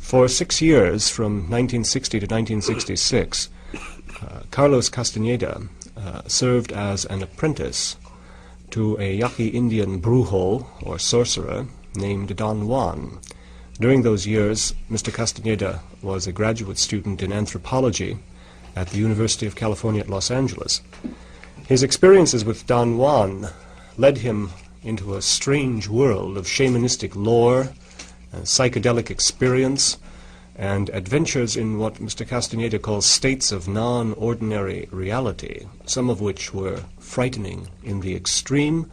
For 6 years, from 1960 to 1966, Carlos Castaneda served as an apprentice to a Yaqui Indian brujo, or sorcerer, named Don Juan. During those years, Mr. Castaneda was a graduate student in anthropology at the University of California at Los Angeles. His experiences with Don Juan led him into a strange world of shamanistic lore, psychedelic experience, and adventures in what Mr. Castaneda calls states of non-ordinary reality, some of which were frightening in the extreme,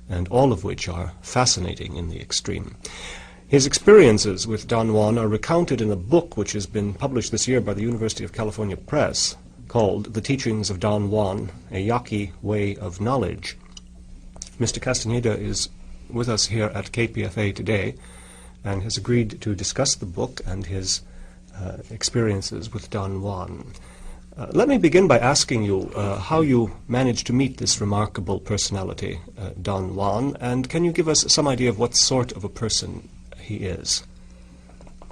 and all of which are fascinating in the extreme. His experiences with Don Juan are recounted in a book which has been published this year by the University of California Press, called The Teachings of Don Juan, A Yaqui Way of Knowledge. Mr. Castaneda is with us here at KPFA today and has agreed to discuss the book and his experiences with Don Juan. Let me begin by asking you how you managed to meet this remarkable personality, Don Juan, and can you give us some idea of what sort of a person he is?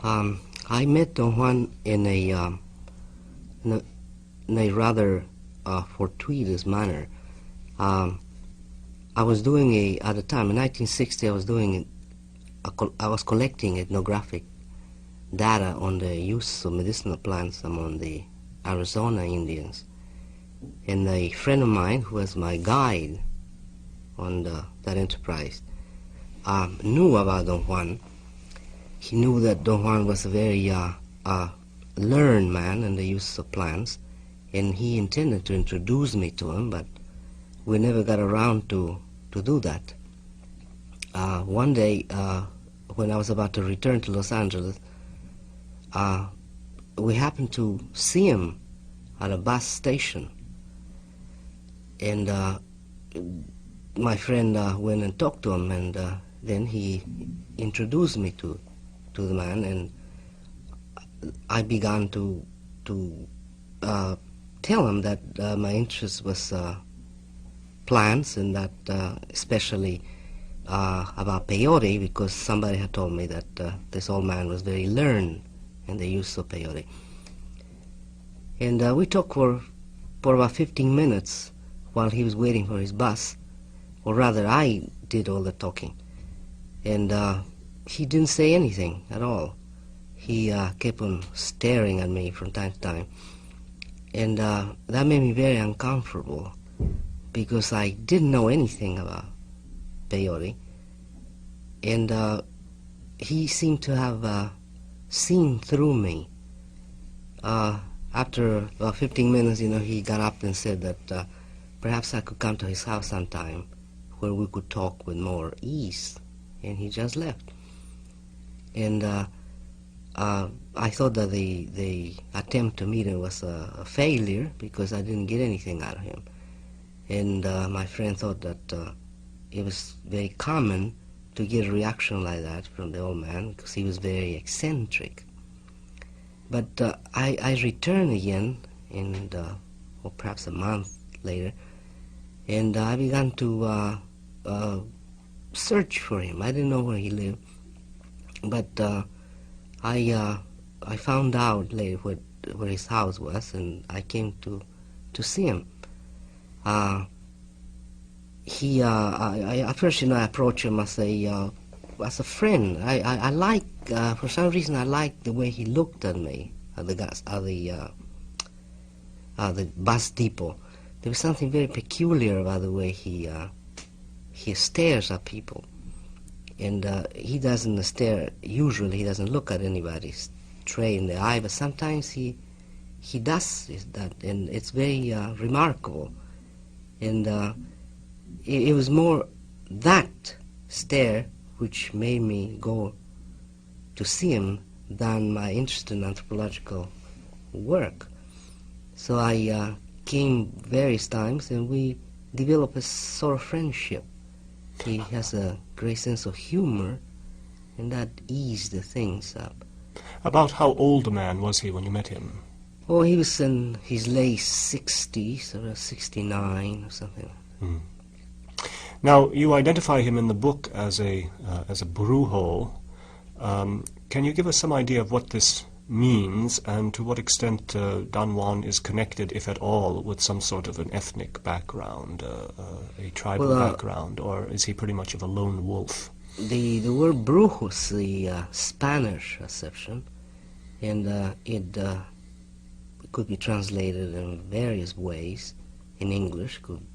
I met Don Juan in a rather fortuitous manner. I was doing at the time, in 1960, I was collecting ethnographic data on the use of medicinal plants among the Arizona Indians. And a friend of mine, who was my guide on that enterprise, knew about Don Juan. He knew that Don Juan was a very learned man in the use of plants, and he intended to introduce me to him, but we never got around to do that. One day, when I was about to return to Los Angeles, we happened to see him at a bus station, and my friend went and talked to him, and then he introduced me to the man, and I began to tell him that my interest was plants, and that especially about peyote, because somebody had told me that this old man was very learned in the use of peyote. And we talked for about 15 minutes while he was waiting for his bus, or rather I did all the talking. And he didn't say anything at all. He kept on staring at me from time to time. And that made me very uncomfortable, because I didn't know anything about peyote. And he seemed to have seen through me. After about 15 minutes, he got up and said that perhaps I could come to his house sometime where we could talk with more ease. And he just left. And I thought that the attempt to meet him was a failure, because I didn't get anything out of him. And my friend thought that it was very common to get a reaction like that from the old man, because he was very eccentric. But I returned again, or perhaps a month later, and I began to search for him. I didn't know where he lived, but I found out later where his house was, and I came to see him. At first, I approached him as a friend. I like, for some reason, I liked the way he looked at me at the bus depot. There was something very peculiar about the way he stares at people, and he doesn't stare. Usually, he doesn't look at anybody straight in the eye, but sometimes he does that, and it's very remarkable. And it was more that stare which made me go to see him than my interest in anthropological work. So I came various times, and we developed a sort of friendship. He has a great sense of humor, and that eased the things up. About how old a man was he when you met him? Oh, he was in his late 60s, or 69 or something. Mm. Now, you identify him in the book as a brujo. Can you give us some idea of what this means, and to what extent Don Juan is connected, if at all, with some sort of an ethnic background, a tribal background, or is he pretty much of a lone wolf? The word brujo is the Spanish acception, and it could be translated in various ways. In English, could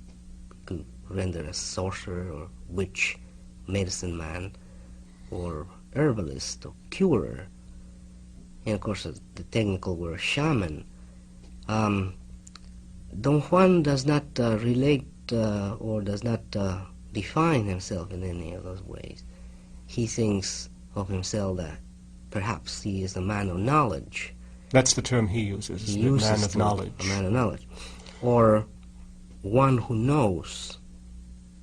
render as sorcerer or witch, medicine man, or herbalist or curer. And of course, the technical word shaman. Don Juan does not relate or does not define himself in any of those ways. He thinks of himself that perhaps he is a man of knowledge. That's the term he uses, the man of knowledge. A man of knowledge. Or one who knows.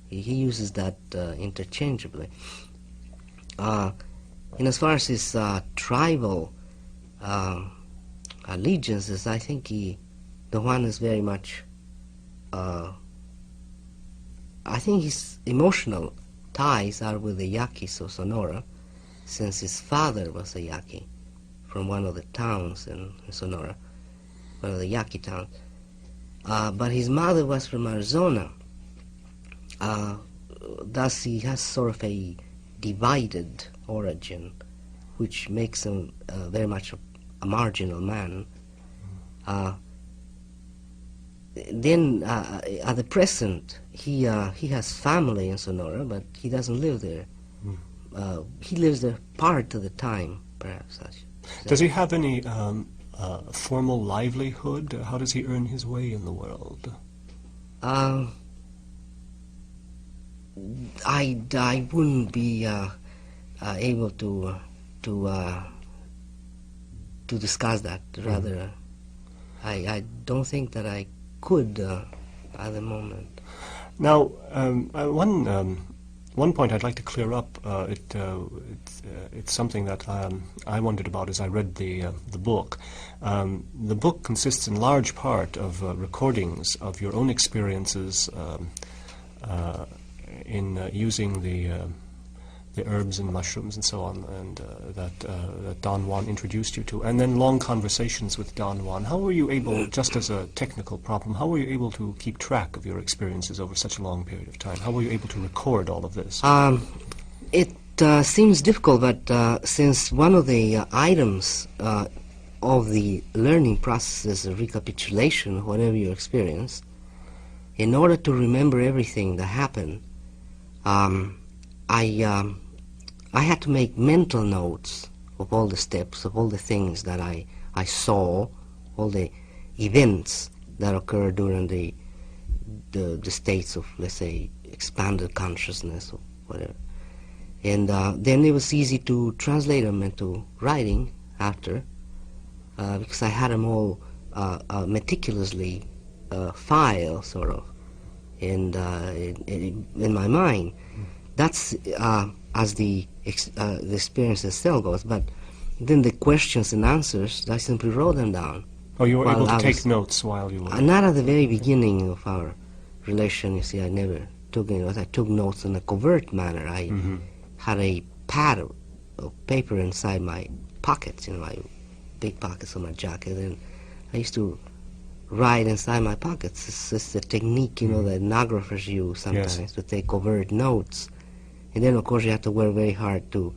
He uses that interchangeably. And as far as his tribal allegiances, I think Don Juan is very much, I think his emotional ties are with the Yaquis of Sonora, since his father was a Yaqui from one of the towns in Sonora, one of the Yaqui towns. But his mother was from Arizona. Thus he has sort of a divided origin, which makes him very much a marginal man. Then at the present, he has family in Sonora, but he doesn't live there. He lives there part of the time, perhaps. Does he have any formal livelihood? How does he earn his way in the world? I wouldn't be able to discuss that. Rather, I don't think that I could at the moment. Now, one point I'd like to clear up. It's something that I wondered about as I read the book. The book consists in large part of recordings of your own experiences in using the herbs and mushrooms and so on, and that Don Juan introduced you to, and then long conversations with Don Juan. How were you able, just as a technical problem, how were you able to keep track of your experiences over such a long period of time? How were you able to record all of this? It seems difficult, but since one of the items of the learning process is a recapitulation of whatever you experience, in order to remember everything that happened, I had to make mental notes of all the steps, of all the things that I saw, all the events that occurred during the states of, let's say, expanded consciousness or whatever. And then it was easy to translate them into writing after, because I had them all meticulously filed, sort of, and in my mind. That's as the experience itself goes, but then the questions and answers, I simply wrote them down. Oh, you were able to take notes while you were... Not at the very beginning of our relation, you see, I never took any notes. I took notes in a covert manner. I had a pad of paper inside my pockets, my big pockets of my jacket, and I used to write inside my pockets. It's the technique, that ethnographers use sometimes, to take covert notes. And then, of course, you have to work very hard to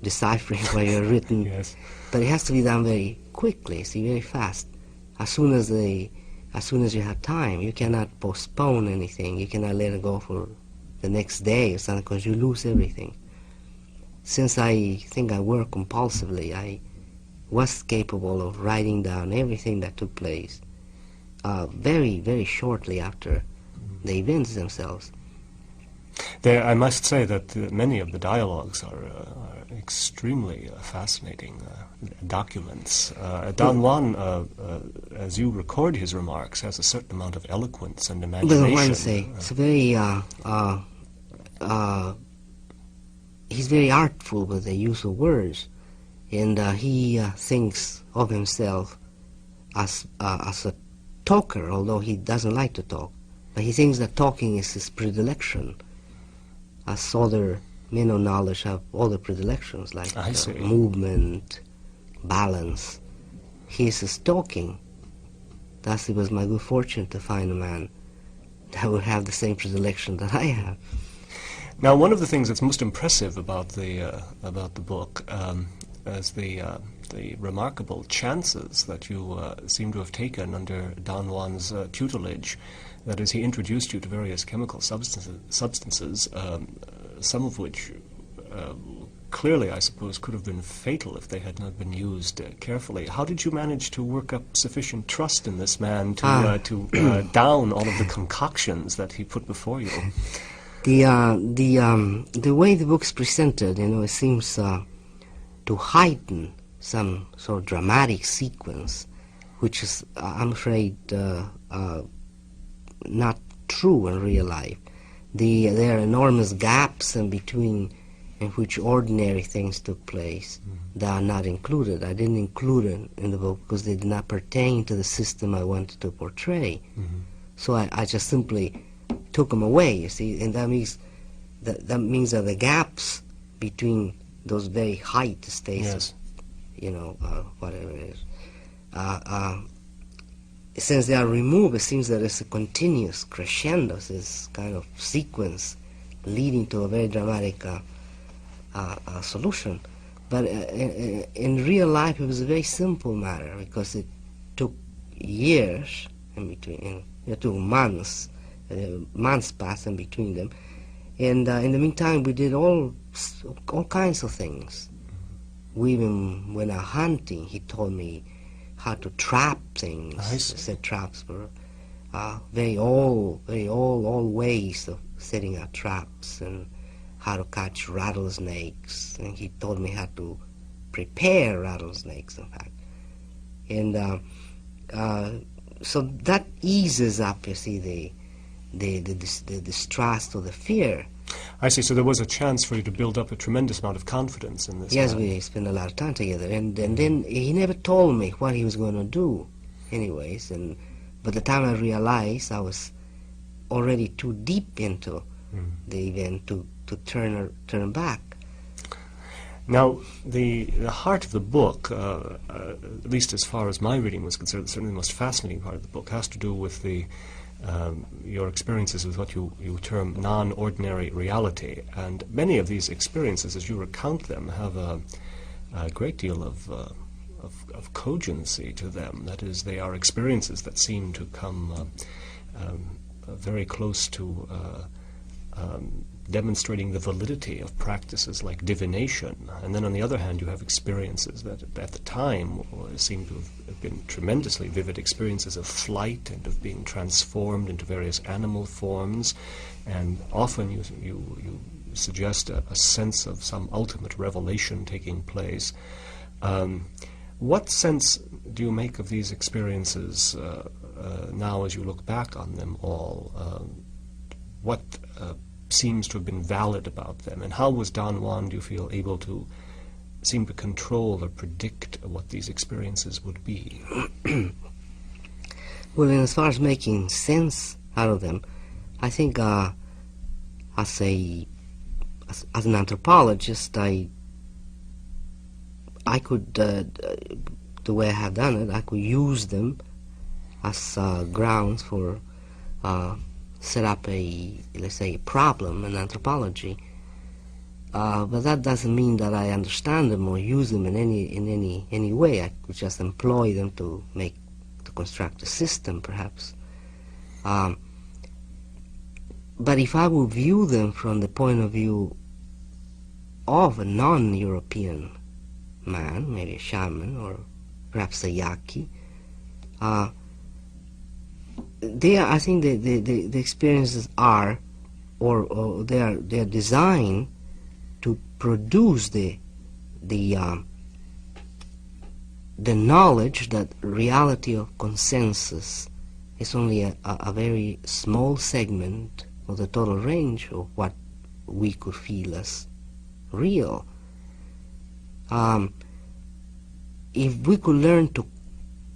decipher what you've written. Yes. But it has to be done very quickly, very fast. As soon as you have time, you cannot postpone anything. You cannot let it go for the next day or something, because you lose everything. Since I think I work compulsively, I was capable of writing down everything that took place very, very shortly after the events themselves. I must say that many of the dialogues are extremely fascinating documents. Don Juan, as you record his remarks, has a certain amount of eloquence and imagination. Well, I say it's very. He's very artful with the use of words, and he thinks of himself as a talker, although he doesn't like to talk. But he thinks that talking is his predilection, as other men of knowledge have all the predilections, like movement, balance. He's talking. Thus it was my good fortune to find a man that would have the same predilection that I have. Now, one of the things that's most impressive about the book is the remarkable chances that you seem to have taken under Don Juan's tutelage. That is, he introduced you to various chemical substances, some of which clearly, I suppose, could have been fatal if they had not been used carefully. How did you manage to work up sufficient trust in this man to down all of the concoctions that he put before you? The way the book's presented, it seems to heighten some sort of dramatic sequence, which is, I'm afraid, not true in real life. There are enormous gaps in between in which ordinary things took place that are not included. I didn't include it in the book because they did not pertain to the system I wanted to portray. So I just simply took them away, you see, and that means that the gaps between those very height states, whatever it is, since they are removed, it seems that it's a continuous crescendo, this kind of sequence leading to a very dramatic solution. But in real life, it was a very simple matter because it took years in between, it took months passed in between them, and in the meantime, we did all kinds of things. We even went out hunting. He told me how to trap things. I said traps were very old ways of setting out traps, and how to catch rattlesnakes. And he told me how to prepare rattlesnakes, in fact. And so that eases up, you see, the distrust or the fear. I see. So there was a chance for you to build up a tremendous amount of confidence in this. Yes, man. We spent a lot of time together, and then he never told me what he was going to do, anyways. And by the time I realized, I was already too deep into the event to turn back. Now, the heart of the book, at least as far as my reading was concerned, certainly the most fascinating part of the book, has to do with your experiences with what you term non-ordinary reality. And many of these experiences, as you recount them, have a great deal of cogency to them. That is, they are experiences that seem to come very close to demonstrating the validity of practices like divination. And then on the other hand, you have experiences that at the time seem to have been tremendously vivid experiences of flight and of being transformed into various animal forms. And often you suggest a sense of some ultimate revelation taking place. What sense do you make of these experiences now as you look back on them all? What seems to have been valid about them, and how was Don Juan, do you feel, able to seem to control or predict what these experiences would be? Well, as far as making sense out of them, I think as an anthropologist, I could, the way I have done it, I could use them as grounds for set up let's say, a problem in anthropology. But that doesn't mean that I understand them or use them in any way. I could just employ them to construct a system, perhaps. But if I would view them from the point of view of a non-European man, maybe a shaman or perhaps a yaqui, I think the experiences are, or they are designed to produce the knowledge that reality of consensus is only a very small segment of the total range of what we could feel as real. If we could learn to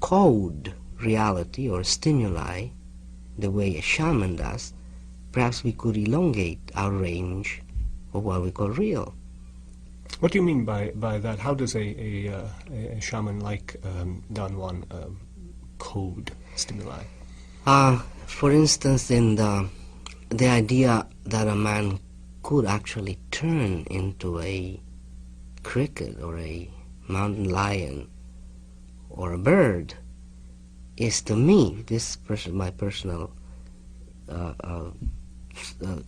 code reality or stimuli the way a shaman does, perhaps we could elongate our range what we call real. What do you mean by that? How does a shaman like Don Juan code stimuli? For instance, in the idea that a man could actually turn into a cricket or a mountain lion or a bird is, to me, my personal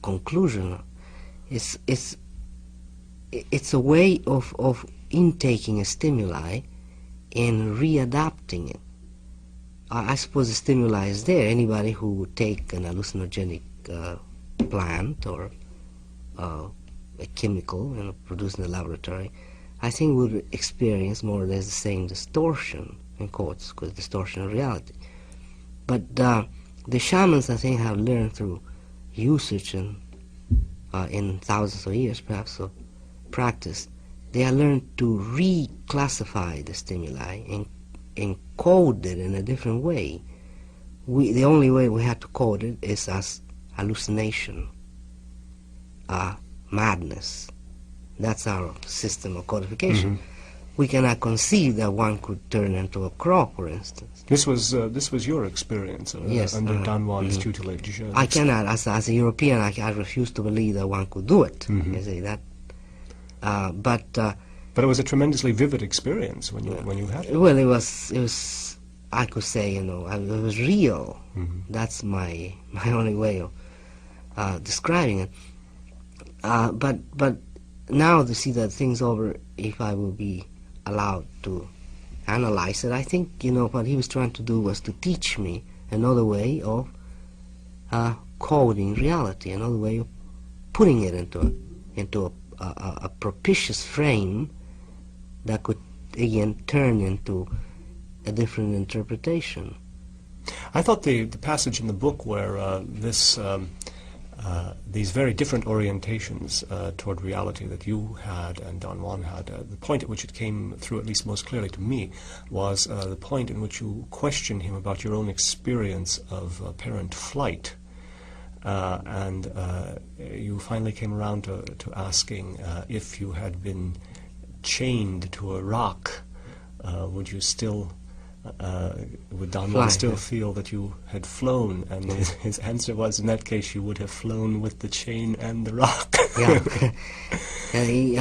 conclusion, it's a way of intaking a stimuli and readapting it. I suppose the stimuli is there. Anybody who would take an hallucinogenic plant or a chemical produced in the laboratory, I think would experience more or less the same distortion, in quotes, because distortion of reality. But the shamans, I think, have learned through usage and in thousands of years, perhaps, of practice, they have learned to reclassify the stimuli and encode it in a different way. The only way we have to code it is as hallucination, madness. That's our system of codification. Mm-hmm. We cannot conceive that one could turn into a crow, for instance. This was your experience under Don Juan's tutelage. I cannot, as a European, I refuse to believe that one could do it. Mm-hmm. You see that, but it was a tremendously vivid experience when you had it. Well, it was. I could say, it was real. Mm-hmm. That's my only way of describing it. But now to see that thing's over, if I will be allowed to analyze it, I think what he was trying to do was to teach me another way of coding reality, another way of putting it into a propitious frame that could again turn into a different interpretation. I thought the passage in the book where these very different orientations toward reality that you had and Don Juan had, the point at which it came through, at least most clearly to me, was the point in which you questioned him about your own experience of apparent flight. And you finally came around to asking if you had been chained to a rock, would you still... would Don Juan still feel that you had flown? And his answer was, in that case, you would have flown with the chain and the rock. He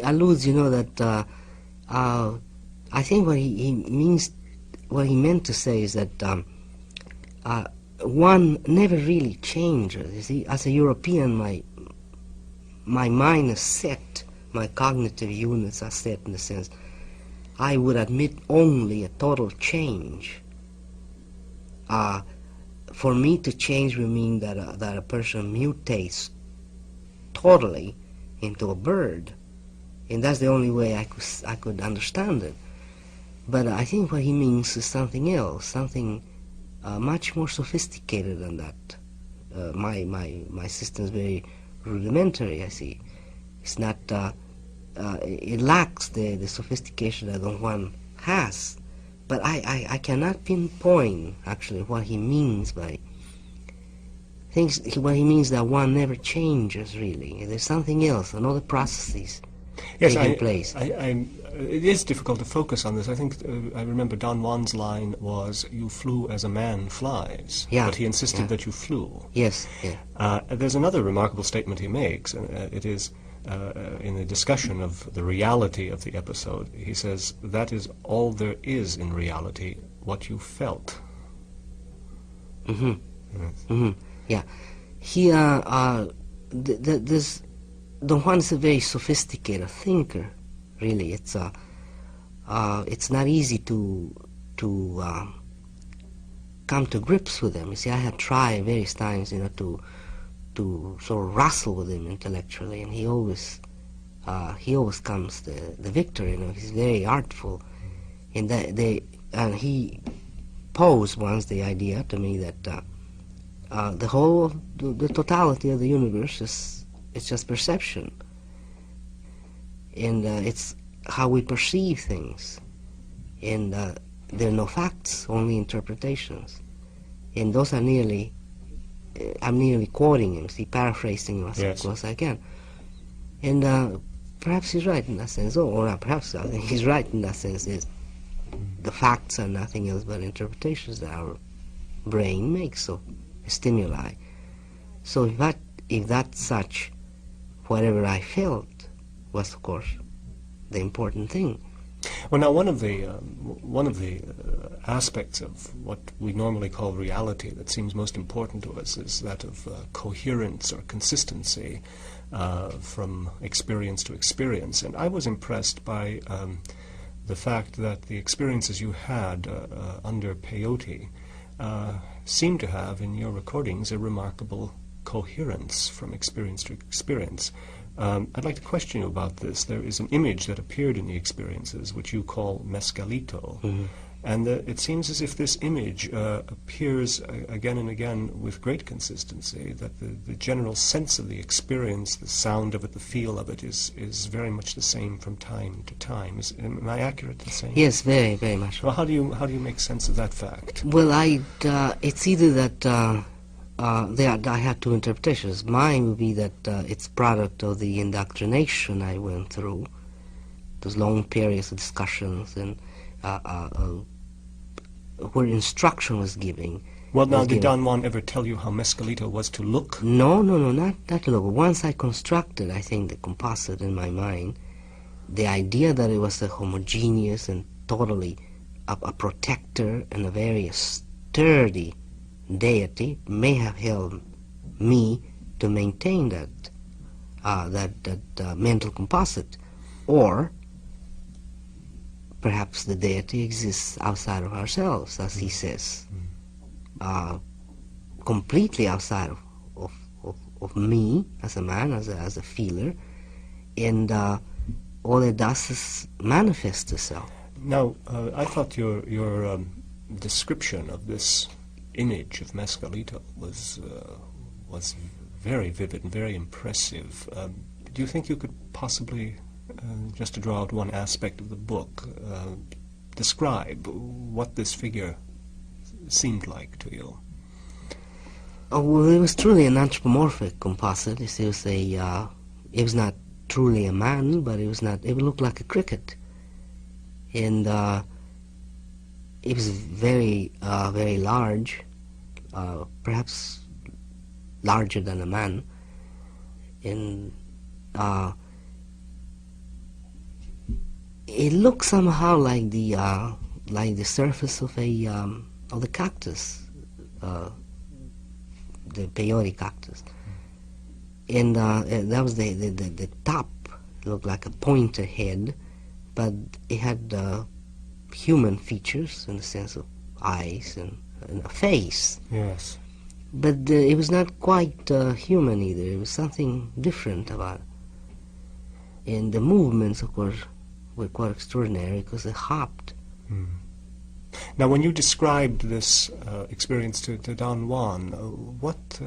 alludes, that I think what he meant to say is that one never really changes. You see, as a European, my mind is set, my cognitive units are set in the sense I would admit only a total change. For me to change would mean that a person mutates totally into a bird, and that's the only way I could understand it. But I think what he means is something else, something much more sophisticated than that. My system is very rudimentary. I see. It's not. It lacks the sophistication that Don Juan has, but I cannot pinpoint actually what he means by things. What he means that one never changes really. There's something else, another processes taking place. It is difficult to focus on this. I think I remember Don Juan's line was, "You flew as a man flies," but he insisted that you flew. Yes. Yeah. There's another remarkable statement he makes, and it is. In the discussion of the reality of the episode, he says, that is all there is in reality, what you felt. Mm-hmm. Yes. Mm-hmm. Yeah. He, this Don Juan is a very sophisticated thinker, really. It's not easy to come to grips with him. You see, I have tried various times, to sort of wrestle with him intellectually, and he always comes the victor. He's very artful, and he posed once the idea to me that the whole the totality of the universe it's just perception, and it's how we perceive things, and there are no facts, only interpretations, and those are nearly I'm nearly quoting him, see, paraphrasing him as close as I can. And perhaps he's right in that sense, or not perhaps, I think he's right in that sense, is the facts are nothing else but interpretations that our brain makes of stimuli. So if that's such, whatever I felt was, of course, the important thing. Well, now one of the aspects of what we normally call reality that seems most important to us is that of coherence or consistency from experience to experience. And I was impressed by the fact that the experiences you had under peyote seem to have, in your recordings, a remarkable coherence from experience to experience. I'd like to question you about this. There is an image that appeared in the experiences which you call mescalito, and it seems as if this image appears again and again with great consistency, that the general sense of the experience, the sound of it, the feel of it is very much the same from time to time. Am I accurate in saying? Yes, very, very much. Well, how do you make sense of that fact? Well, it's either that I had two interpretations. Mine would be that it's product of the indoctrination I went through, those long periods of discussions and where instruction was given. Well, now, did Don Juan ever tell you how mescalito was to look? No, not look. Once I constructed, I think, the composite in my mind, the idea that it was a homogeneous and totally a protector and a very sturdy deity may have helped me to maintain that mental composite, or perhaps the deity exists outside of ourselves, as he says, completely outside of me as a man, as a feeler, and all it does is manifest itself. Now, I thought your description of this image of mescalito was very vivid and very impressive. Do you think you could possibly, just to draw out one aspect of the book, describe what this figure seemed like to you? Oh, well, it was truly an anthropomorphic composite. It was not truly a man, but it looked like a cricket, and it was very large, perhaps larger than a man, and it looked somehow like the surface of the cactus, the peyote cactus, and that was the top. It looked like a pointer head, but it had human features in the sense of eyes and a face. Yes. But it was not quite human either. It was something different about it. And the movements, of course, were quite extraordinary because they hopped. Now, when you described this experience to Don Juan,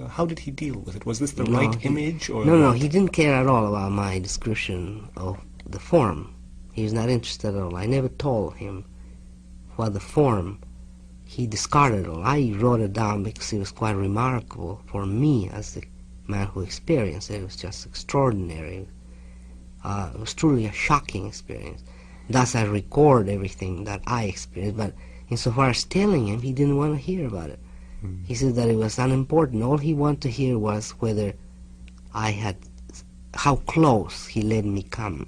how did he deal with it? Was this the right image? Or no, he didn't care at all about my description of the form. He was not interested at all. I never told him what the form. He discarded it all. I wrote it down because it was quite remarkable for me as the man who experienced it. It was just extraordinary. It was truly a shocking experience. Thus, I record everything that I experienced, but insofar as telling him, he didn't want to hear about it. He said that it was unimportant. All he wanted to hear was whether how close he let me come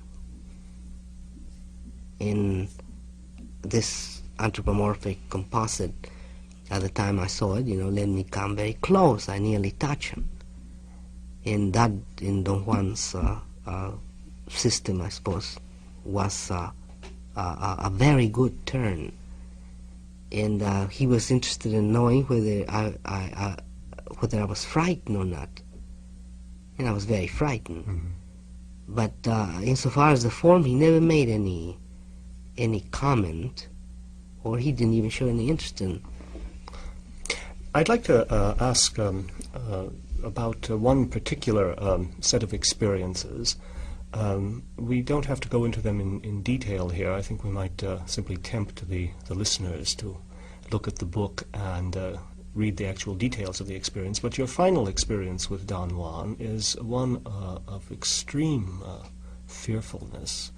in this anthropomorphic composite. At the time I saw it, let me come very close. I nearly touched him. And that, in Don Juan's system, I suppose, was a very good turn. And he was interested in knowing whether I was frightened or not. And I was very frightened. But insofar as the form, he never made any comment, or he didn't even show any interest in. I'd like to ask about one particular set of experiences. We don't have to go into them in detail here. I think we might simply tempt the listeners to look at the book and read the actual details of the experience, but your final experience with Don Juan is one of extreme fearfulness.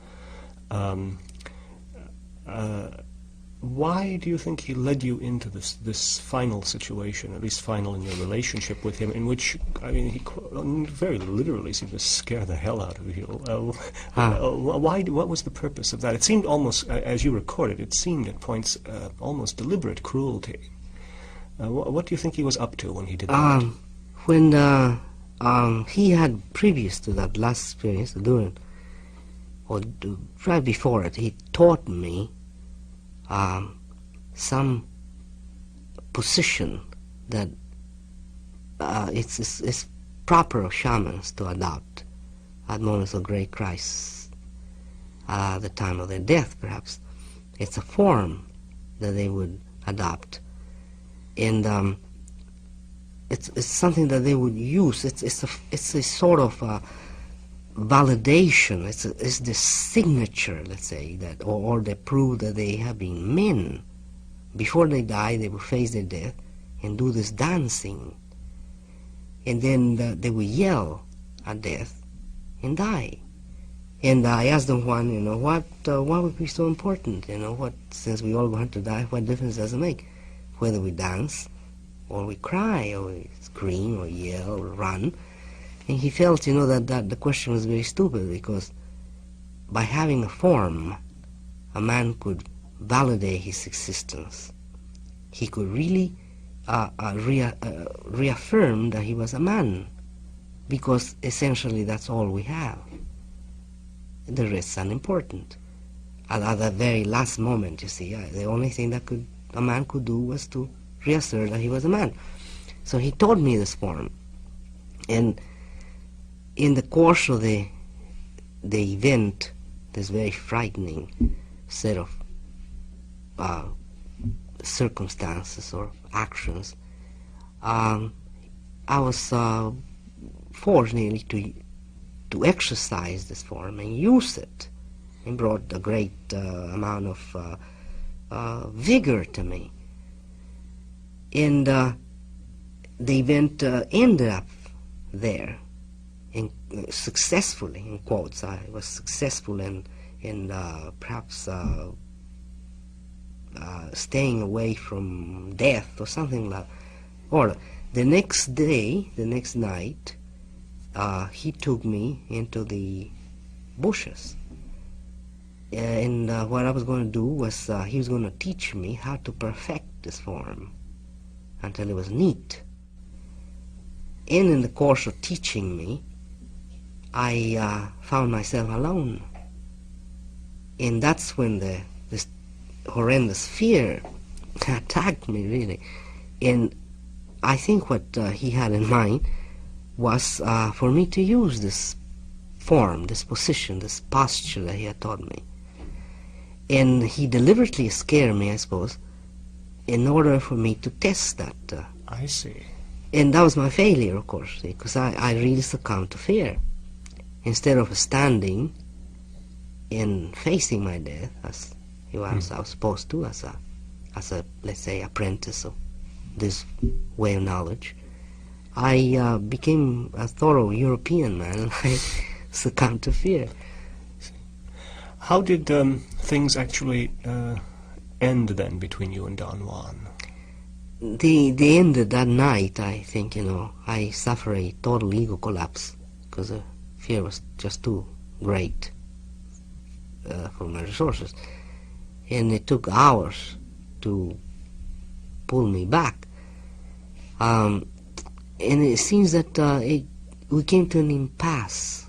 Why do you think he led you into this final situation, at least final in your relationship with him, in which, I mean, he very literally seemed to scare the hell out of you? What was the purpose of that? It seemed almost, as you recorded, it seemed at points almost deliberate cruelty. What do you think he was up to when he did that? When he had, previous to that last experience, during, or right before it, he taught me some position that it's proper of shamans to adopt at moments of great crisis, the time of their death, perhaps. It's a form that they would adopt, and it's something that they would use. It's a sort of validation. It's the signature, let's say, that, or they prove that they have been men. Before they die, they will face their death and do this dancing, and then they will yell at death and die. And I asked Don Juan, you know, what would be so important? You know, what, since we all want to die, what difference does it make whether we dance or we cry or we scream or yell or run? And he felt, you know, that the question was very stupid, because by having a form, a man could validate his existence. He could really reaffirm that he was a man, because essentially that's all we have. The rest is unimportant. At the very last moment, you see, the only thing that a man could do was to reassert that he was a man. So he taught me this form, and in the course of the event, this very frightening set of circumstances or actions, I was forced nearly to exercise this form and use it, and brought a great amount of vigor to me. And the event ended up there. And successfully, in quotes, I was successful in perhaps staying away from death or something like that. Or the next day, the next night, he took me into the bushes. And what I was going to do was, he was going to teach me how to perfect this form until it was neat. And in the course of teaching me, I found myself alone. And that's when this horrendous fear attacked me, really. And I think what he had in mind was for me to use this form, this position, this posture that he had taught me. And he deliberately scared me, I suppose, in order for me to test that. I see. And that was my failure, of course, because I really succumbed to fear. Instead of standing and facing my death, as I was supposed to, as a let's say, apprentice of this way of knowledge, I became a thorough European man, and I succumbed to fear. How did things actually end then between you and Don Juan? They ended that night. I think, you know, I suffered a total ego collapse because the fear was just too great for my resources, and it took hours to pull me back. And it seems that we came to an impasse.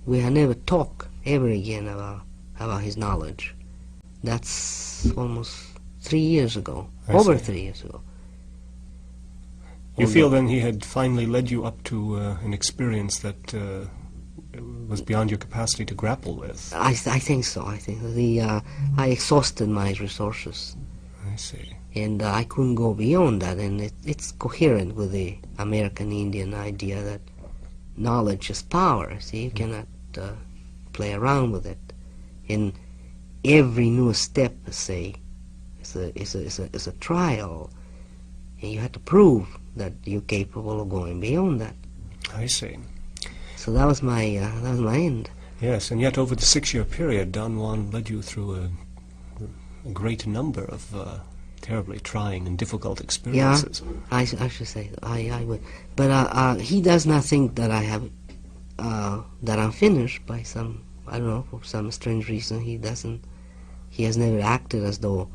We had never talked ever again about his knowledge. That's almost 3 years ago, over 3 years ago. You feel then he had finally led you up to an experience that was beyond your capacity to grapple with? I think so. I think I exhausted my resources. I see. And I couldn't go beyond that, and it's coherent with the American Indian idea that knowledge is power. See, you cannot play around with it. And every new step, say, is a trial. And you had to prove that you're capable of going beyond that. I see. So that was my end. Yes, and yet over the 6-year period, Don Juan led you through a great number of terribly trying and difficult experiences. Yeah, I should say I would. But he does not think that I have that I'm finished by some, I don't know, for some strange reason. He doesn't. He has never acted as though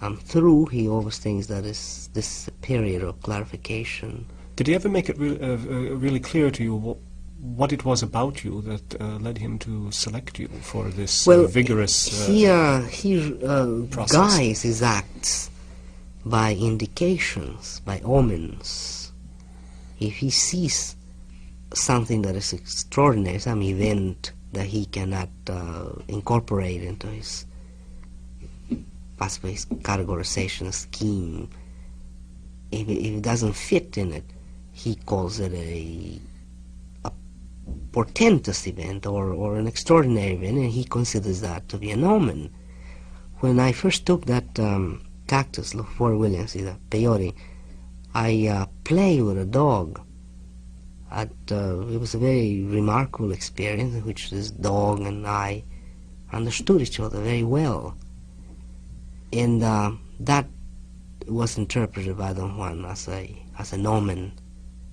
I'm through. He always thinks that it's this period of clarification. Did he ever make it really clear to you what it was about you that led him to select you for this vigorous process? Guides his acts by indications, by omens. If he sees something that is extraordinary, some event that he cannot incorporate into his, possibly his categorization scheme, if it doesn't fit in it, he calls it a portentous event or an extraordinary event, and he considers that to be an omen. When I first took that cactus, Fort Williams, the peyote, I played with a dog. It was a very remarkable experience in which this dog and I understood each other very well. And that was interpreted by Don Juan as an omen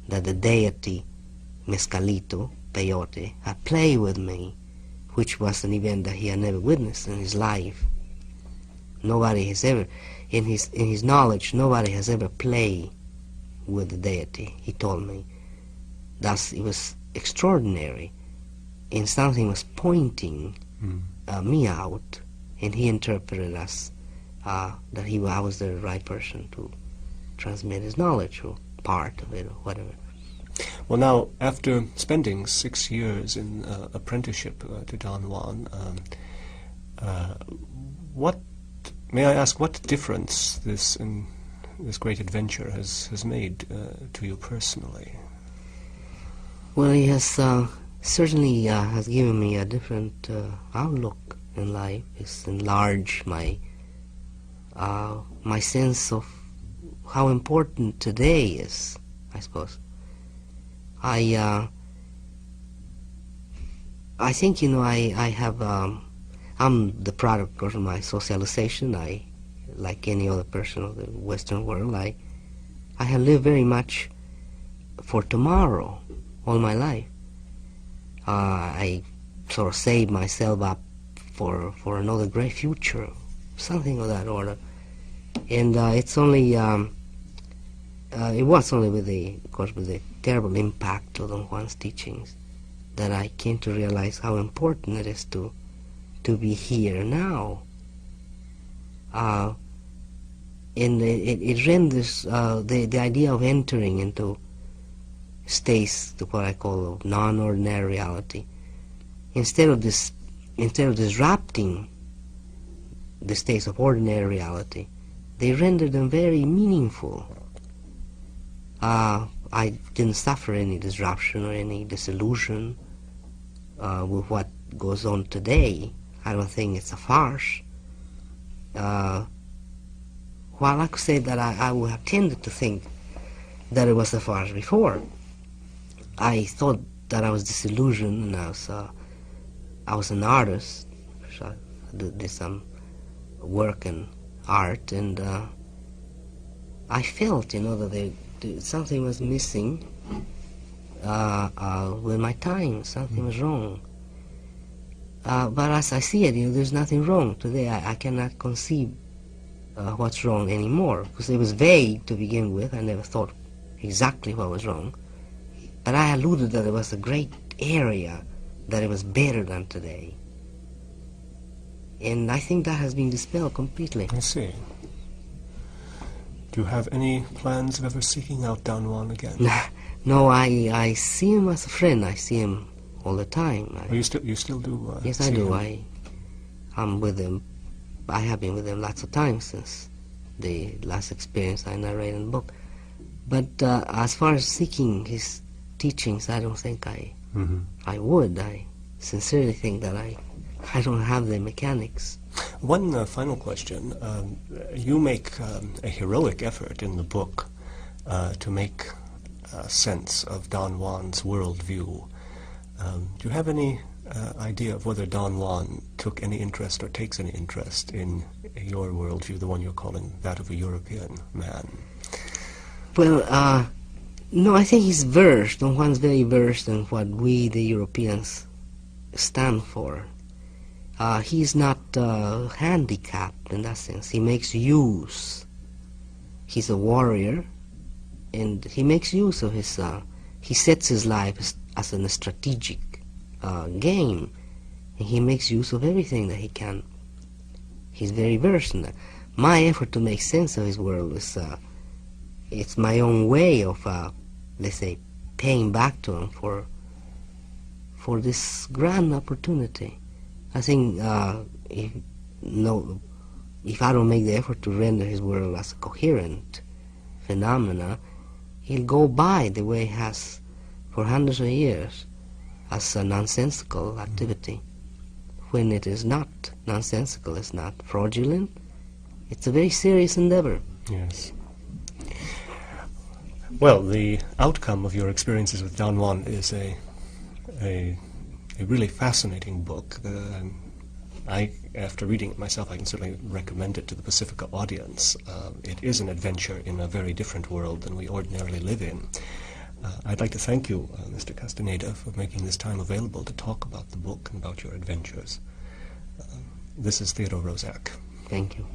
that the deity Mezcalito, peyote, had played with me, which was an event that he had never witnessed in his life. Nobody has ever, in his knowledge, nobody has ever played with the deity, he told me. Thus, it was extraordinary, and something was pointing me out, and he interpreted us that I was the right person to transmit his knowledge, or part of it, or whatever. Well, now, after spending 6 years in apprenticeship to Don Juan, may I ask what difference this great adventure has made to you personally? Well, he has certainly has given me a different outlook in life. It's enlarged my sense of how important today is, I suppose. I think, I have, I'm the product of my socialization. Like any other person of the Western world, I have lived very much for tomorrow all my life. I sort of saved myself up for another great future, something of that order. And it's only, it was only with the terrible impact of Don Juan's teachings that I came to realize how important it is to be here now. And it renders the idea of entering into states, to what I call non-ordinary reality, instead of disrupting the states of ordinary reality, they render them very meaningful. I didn't suffer any disruption or any disillusion with what goes on today. I don't think it's a farce. While I could say that I would have tended to think that it was a farce before, I thought that I was disillusioned, and I was an artist, so I did some work in art, and I felt, that something was missing with my time. Something was wrong. But as I see it, there's nothing wrong today. I cannot conceive what's wrong anymore, because it was vague to begin with. I never thought exactly what was wrong. But I alluded that it was a great area, that it was better than today. And I think that has been dispelled completely. I see. Do you have any plans of ever seeking out Don Juan again? No, I see him as a friend. I see him all the time. You still do? Yes, I do. I'm with him. I have been with him lots of times since the last experience I narrated in the book. But as far as seeking his teachings, I don't think I would. I sincerely think that I don't have the mechanics. One final question. You make a heroic effort in the book to make sense of Don Juan's worldview. Do you have any idea of whether Don Juan took any interest or takes any interest in your worldview, the one you're calling that of a European man? Well, no, I think he's versed. Don Juan's very versed in what we, the Europeans, stand for. He's not handicapped in that sense. He makes use. He's a warrior, and he makes use of his. He sets his life as a strategic game, and he makes use of everything that he can. He's very versed in that. My effort to make sense of his world is it's my own way of, let's say, paying back to him for this grand opportunity. I think if I don't make the effort to render his world as a coherent phenomena, he'll go by the way he has for hundreds of years as a nonsensical activity. When it is not nonsensical, it's not fraudulent, it's a very serious endeavor. Yes. Well, the outcome of your experiences with Don Juan is a really fascinating book. After reading it myself, I can certainly recommend it to the Pacifica audience. It is an adventure in a very different world than we ordinarily live in. I'd like to thank you, Mr. Castaneda, for making this time available to talk about the book and about your adventures. This is Theodore Roszak. Thank you.